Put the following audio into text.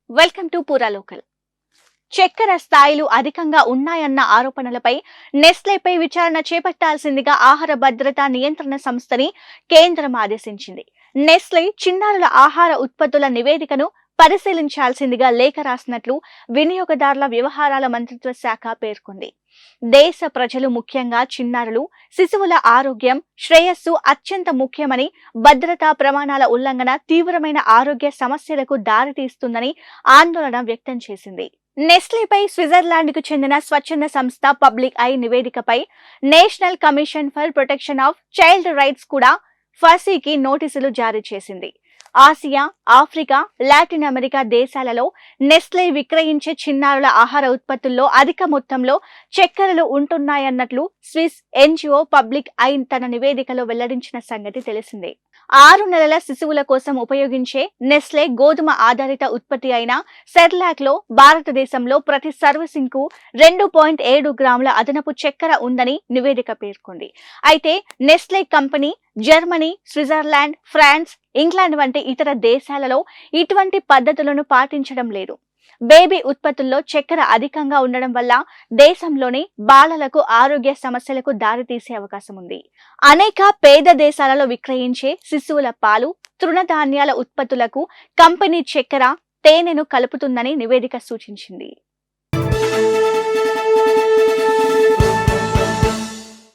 Welcome to పూరా local. చక్కెర స్థాయిలు అధికంగా ఉన్నాయన్న ఆరోపణలపై నెస్లేపై విచారణ చేపట్టాల్సిందిగా ఆహార భద్రతా నియంత్రణ సంస్థని కేంద్రం ఆదేశించింది. నెస్లే చిన్నారుల ఆహార ఉత్పత్తుల నివేదికను పరిశీలించాల్సిందిగా లేఖ రాసినట్లు వినియోగదారుల వ్యవహారాల మంత్రిత్వ శాఖ పేర్కొంది. దేశ ప్రజలు, ముఖ్యంగా చిన్నారులు, శిశువుల ఆరోగ్యం, శ్రేయస్సు అత్యంత ముఖ్యమని, భద్రతా ప్రమాణాల ఉల్లంఘన తీవ్రమైన ఆరోగ్య సమస్యలకు దారితీస్తుందని ఆందోళన వ్యక్తం చేసింది. నెస్లేపై స్విట్జర్లాండ్కు చెందిన స్వచ్ఛంద సంస్థ పబ్లిక్ ఐ నివేదికపై National Commission for Protection of Child Rights కూడా ఫసీకి నోటీసులు జారీ చేసింది. ఆసియా, ఆఫ్రికా, లాటిన్ అమెరికా దేశాలలో నెస్లే విక్రయించే చిన్నారుల ఆహార ఉత్పత్తుల్లో అధిక మొత్తంలో చక్కెరలు ఉంటున్నాయన్నట్లు స్విస్ ఎన్జిఓ పబ్లిక్ ఐ తన నివేదికలో వెల్లడించిన సంగతి తెలిసిందే. 6 నెలల శిశువుల కోసం ఉపయోగించే నెస్లే గోధుమ ఆధారిత ఉత్పత్తి అయిన సెర్లాక్ లో భారతదేశంలో ప్రతి సర్వీసింగ్ కు 2.7 గ్రాముల అదనపు చక్కెర ఉందని నివేదిక పేర్కొంది. అయితే Nestle company Germany, Switzerland, France, England వంటి ఇతర దేశాలలో ఇటువంటి పద్ధతులను పాటించడం లేదు. బేబీ ఉత్పత్తుల్లో చక్కెర అధికంగా ఉండడం వల్ల దేశంలోని బాలలకు ఆరోగ్య సమస్యలకు దారితీసే అవకాశం ఉంది. అనేక పేద దేశాలలో విక్రయించే శిశువుల పాలు, తృణధాన్యాల ఉత్పత్తులకు కంపెనీ చక్కెర, తేనెను కలుపుతుందని నివేదిక సూచించింది.